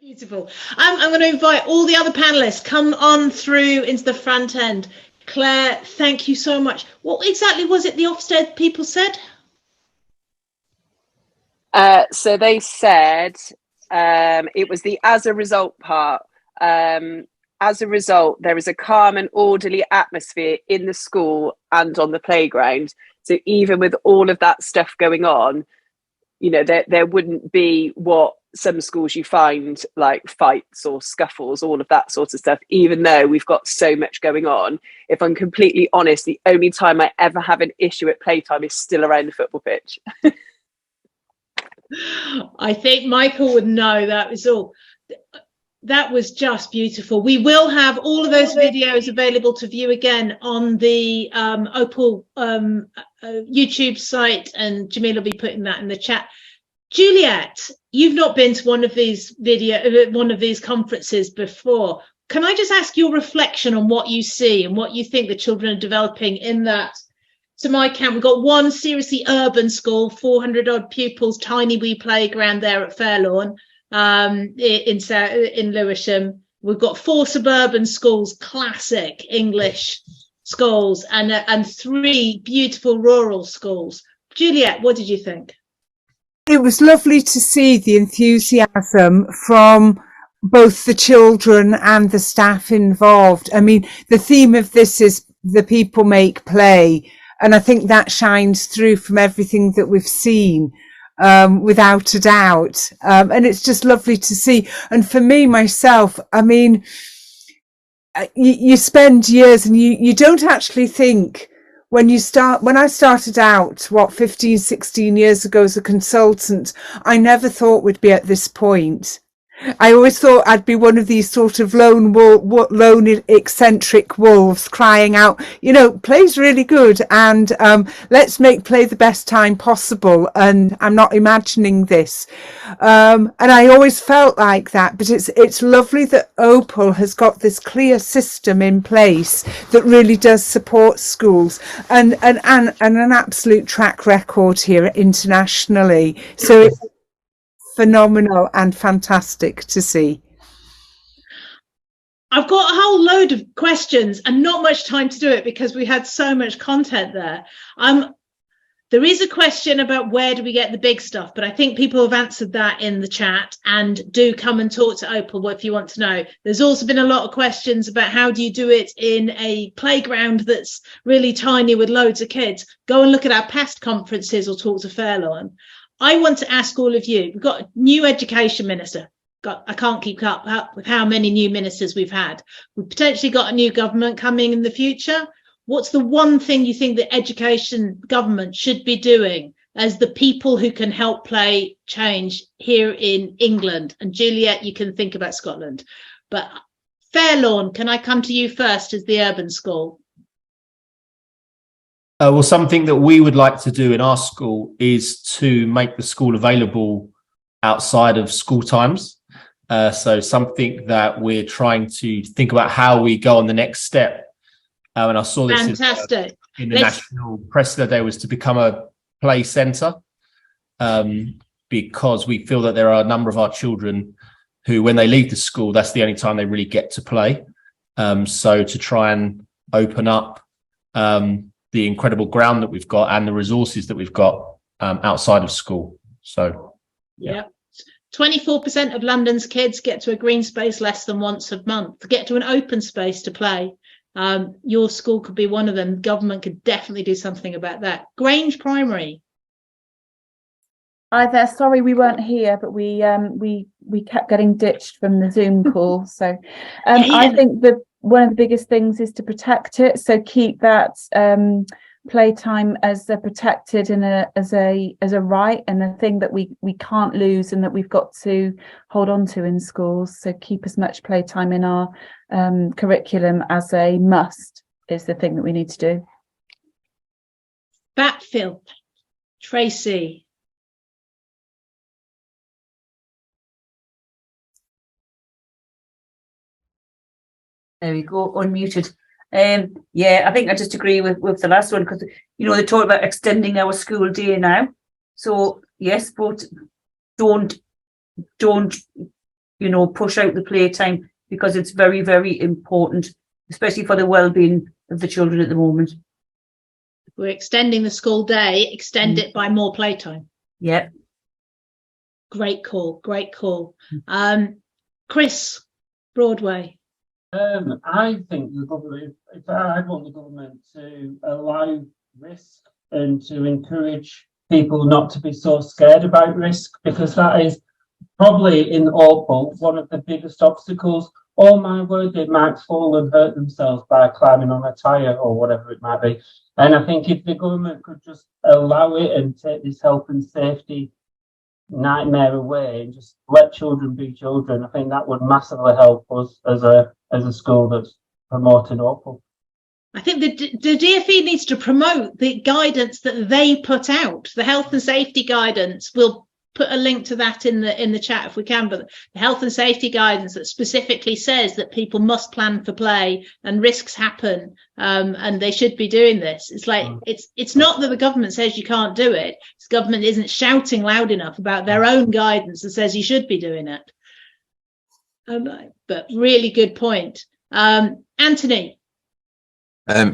Beautiful. I'm going to invite all the other panelists, come on through into the front end. Claire, thank you so much. What exactly was it the Ofsted people said? So they said it was the as a result part. As a result, there is a calm and orderly atmosphere in the school and on the playground. So even with all of that stuff going on, you know, there wouldn't be what some schools you find, like fights or scuffles, all of that sort of stuff, even though we've got so much going on. If I'm completely honest, the only time I ever have an issue at playtime is still around the football pitch. I think Michael would know that was all. That was just beautiful. We will have all of those videos available to view again on the Opal YouTube site, and Jamila will be putting that in the chat. Juliet, you've not been to one of these conferences before. Can I just ask your reflection on what you see and what you think the children are developing in that? To my count, we've got one seriously urban school, 400 odd pupils, tiny wee playground there at Fairlawn in Lewisham. We've got 4 suburban schools, classic English schools, and 3 beautiful rural schools. Juliet, what did you think? It was lovely to see the enthusiasm from both the children and the staff involved. I mean, the theme of this is the people make play. And I think that shines through from everything that we've seen, without a doubt. And it's just lovely to see. And for me, myself, I mean, you spend years and you don't actually think when I started out, 15, 16 years ago as a consultant, I never thought we'd be at this point. I always thought I'd be one of these sort of lone eccentric wolves crying out, you know, play's really good, and let's make play the best time possible. And I'm not imagining this. And I always felt like that. But it's lovely that Opal has got this clear system in place that really does support schools and an absolute track record here internationally. So it's phenomenal and fantastic to see. I've got a whole load of questions and not much time to do it because we had so much content there. There is a question about where do we get the big stuff, but I think people have answered that in the chat, and do come and talk to Opal if you want to know. There's also been a lot of questions about how do you do it in a playground that's really tiny with loads of kids. Go and look at our past conferences or talk to Fairlawn. I want to ask all of you, we've got a new education minister. I can't keep up with how many new ministers we've had. We've potentially got a new government coming in the future. What's the one thing you think the education government should be doing as the people who can help play change here in England? And Juliet, you can think about Scotland. But Fairlawn, can I come to you first as the urban school? Well, something that we would like to do in our school is to make the school available outside of school times. So something that we're trying to think about how we go on the next step. And I saw this in the national press the other day, was to become a play centre, because we feel that there are a number of our children who, when they leave the school, that's the only time they really get to play. So to try and open up the incredible ground that we've got and the resources that we've got outside of school. So, yeah. 24% of London's kids get to a green space less than once a month, get to an open space to play. Your school could be one of them. Government could definitely do something about that. Grange Primary. Hi there. Sorry we weren't here, but we kept getting ditched from the Zoom call. So I think that one of the biggest things is to protect it. So keep that playtime as protected and as a right, and a thing that we can't lose and that we've got to hold on to in schools. So keep as much playtime in our curriculum as a must is the thing that we need to do. Batfield, Tracy. There we go, unmuted. Yeah, I think I just agree with the last one, because, you know, they talk about extending our school day now. So yes, but don't, you you know, push out the playtime, because it's very, very important, especially for the well-being of the children at the moment. We're extending the school day, extend it by more playtime. Yeah. Great call, great call. Chris, Broadway. I think the government, if I'd want the government to allow risk and to encourage people not to be so scared about risk, because that is probably in Opal one of the biggest obstacles. Oh my word, they might fall and hurt themselves by climbing on a tyre or whatever it might be. And I think if the government could just allow it and take this health and safety nightmare away and just let children be children, I think that would massively help us as a school that's promoting Opal. I think the DfE needs to promote the guidance that they put out, the health and safety guidance. We'll put a link to that in the chat if we can, but the health and safety guidance that specifically says that people must plan for play and risks happen, and they should be doing this. It's like it's not that the government says you can't do it. The government isn't shouting loud enough about their own guidance that says you should be doing it. But really good point. Anthony.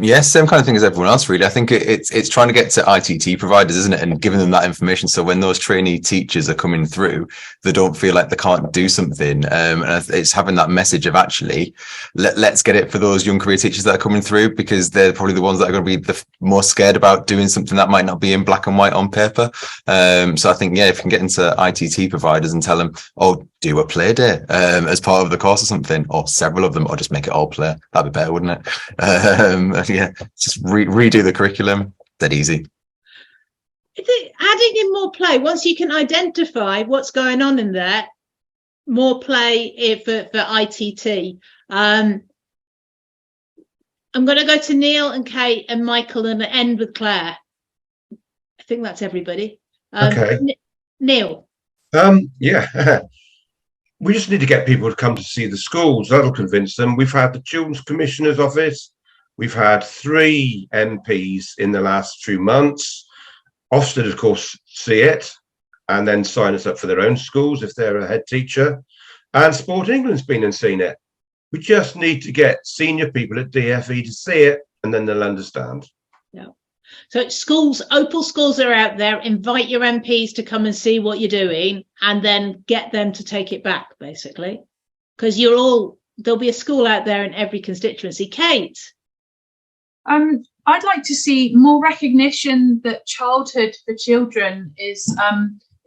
Yes, same kind of thing as everyone else, really. I think it's trying to get to ITT providers, isn't it, and giving them that information. So when those trainee teachers are coming through, they don't feel like they can't do something. And it's having that message of actually, let's get it for those young career teachers that are coming through, because they're probably the ones that are going to be the most scared about doing something that might not be in black and white on paper. So I think, yeah, if you can get into ITT providers and tell them, oh, do a play day as part of the course or something, or several of them, or just make it all play. That'd be better, wouldn't it? Yeah, just redo the curriculum. That easy. Adding in more play, once you can identify what's going on in there, more play for ITT. I'm going to go to Neil and Kate and Michael and end with Claire. I think that's everybody. Okay. Neil. Yeah. We just need to get people to come to see the schools. That'll convince them. We've had the Children's Commissioner's Office. We've had 3 MPs in the last 2 months. Ofsted, of course, see it and then sign us up for their own schools if they're a head teacher. And Sport England's been and seen it. We just need to get senior people at DfE to see it, and then they'll understand. Yeah. So schools, Opal schools are out there. Invite your MPs to come and see what you're doing, and then get them to take it back, basically, because there'll be a school out there in every constituency. Kate. I'd like to see more recognition that childhood for children is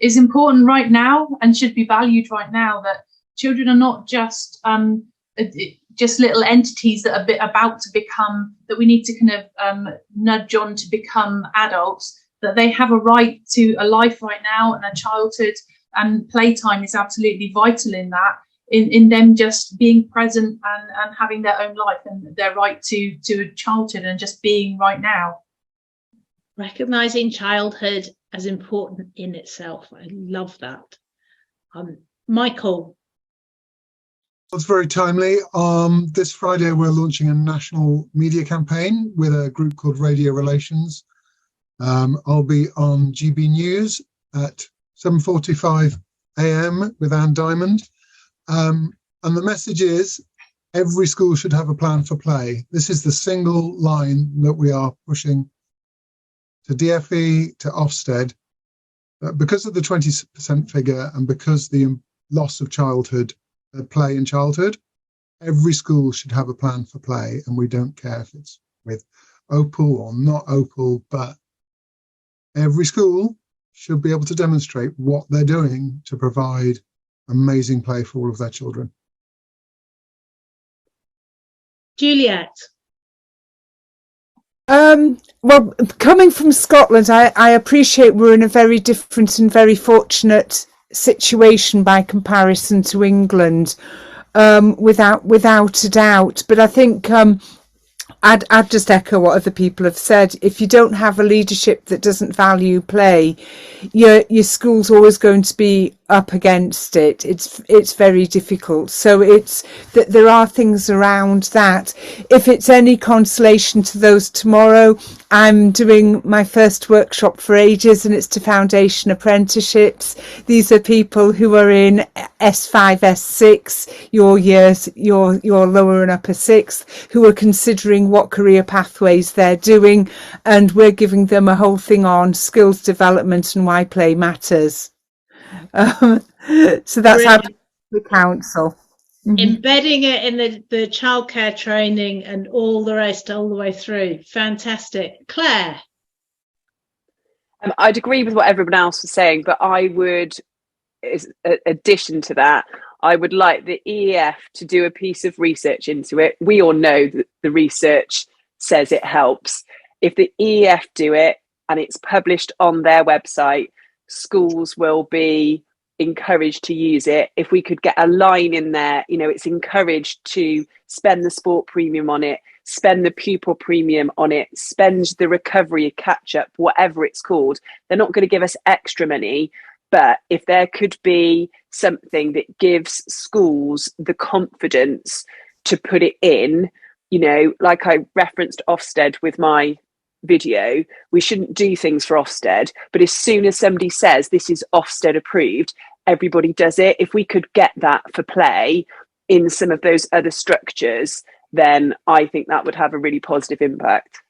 important right now and should be valued right now. That children are not just little entities that are about to become, that we need to kind of nudge on to become adults. That they have a right to a life right now and a childhood, and playtime is absolutely vital in that. In them just being present and having their own life and their right to a childhood and just being right now. Recognising childhood as important in itself. I love that. Michael. It's very timely. This Friday we're launching a national media campaign with a group called Radio Relations. I'll be on GB News at 7:45 a.m. with Anne Diamond. And the message is every school should have a plan for play. This is the single line that we are pushing to DfE, to Ofsted, because of the 20% figure and because the loss of childhood, play in childhood. Every school should have a plan for play, and we don't care if it's with Opal or not Opal, but every school should be able to demonstrate what they're doing to provide amazing play for all of their children. Juliet. Well, coming from Scotland, I appreciate we're in a very different and very fortunate situation by comparison to England, without a doubt. But I think I'd just echo what other people have said. If you don't have a leadership that doesn't value play, your school's always going to be up against it. It's very difficult. So it's that there are things around that. If it's any consolation to those tomorrow, I'm doing my first workshop for ages, and it's to foundation apprenticeships. These are people who are in S5, S6, your years, your lower and upper sixth, who are considering what career pathways they're doing, and we're giving them a whole thing on skills development and why play matters. So that's how the council. Embedding it in the childcare training and all the rest all the way through. Fantastic. Claire? I'd agree with what everyone else was saying, but I would, as addition to that, I would like the EEF to do a piece of research into it. We all know that the research says it helps. If the EEF do it and it's published on their website, schools will be encouraged to use it. If we could get a line in there, you know, it's encouraged to spend the sport premium on it, spend the pupil premium on it, spend the recovery catch up, whatever it's called. They're not going to give us extra money, but if there could be something that gives schools the confidence to put it in, you know, like I referenced Ofsted with my video, we shouldn't do things for Ofsted, but as soon as somebody says this is Ofsted approved, everybody does it. If we could get that for play in some of those other structures, then I think that would have a really positive impact.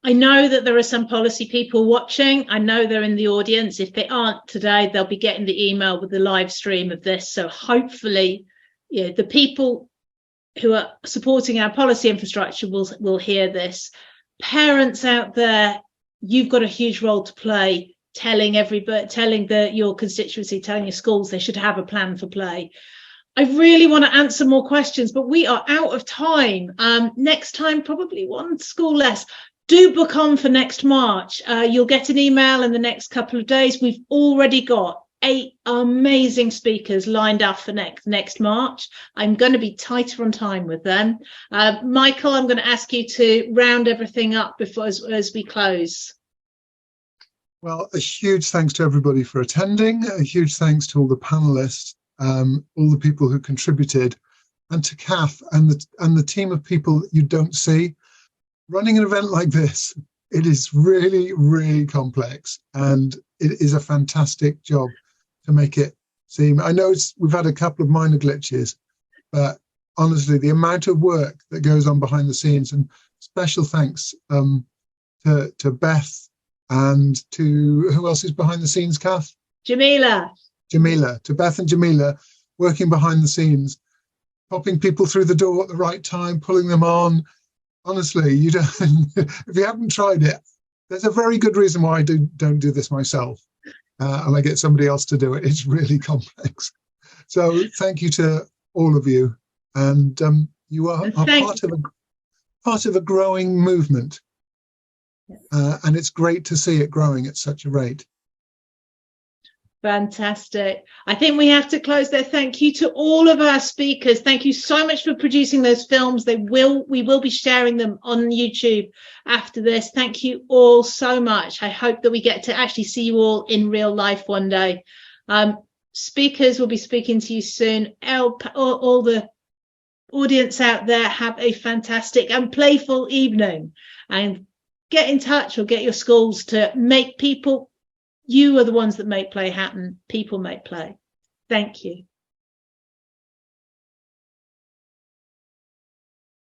I know that there are some policy people watching. I know they're in the audience. If they aren't today, they'll be getting the email with the live stream of this. So hopefully, you know, the people who are supporting our policy infrastructure will hear this. Parents out there, you've got a huge role to play, telling your constituency, telling your schools they should have a plan for play. I really want to answer more questions, but we are out of time. Next time, probably one school less. Do book on for next March. You'll get an email in the next couple of days. We've already got 8 amazing speakers lined up for next March. I'm going to be tighter on time with them. Michael, I'm going to ask you to round everything up before as we close. Well, a huge thanks to everybody for attending. A huge thanks to all the panelists, all the people who contributed, and to Kath and the team of people you don't see. Running an event like this, it is really, really complex, and it is a fantastic job to make it seem. I know we've had a couple of minor glitches, but honestly, the amount of work that goes on behind the scenes, and special thanks to Beth and to who else is behind the scenes, Kath? Jamila, to Beth and Jamila, working behind the scenes, popping people through the door at the right time, pulling them on. Honestly, you don't, if you haven't tried it, there's a very good reason why I don't do this myself. And I get somebody else to do it. It's really complex. So thank you to all of you. And you are part of a growing movement. And it's great to see it growing at such a rate. Fantastic. I think we have to close there. Thank you to all of our speakers. Thank you so much for producing those films. We will be sharing them on YouTube after this. Thank you all so much. I hope that we get to actually see you all in real life one day. Speakers will be speaking to you soon. All the audience out there, have a fantastic and playful evening, and get in touch or get your schools to make people. You are the ones that make play happen. People make play. Thank you.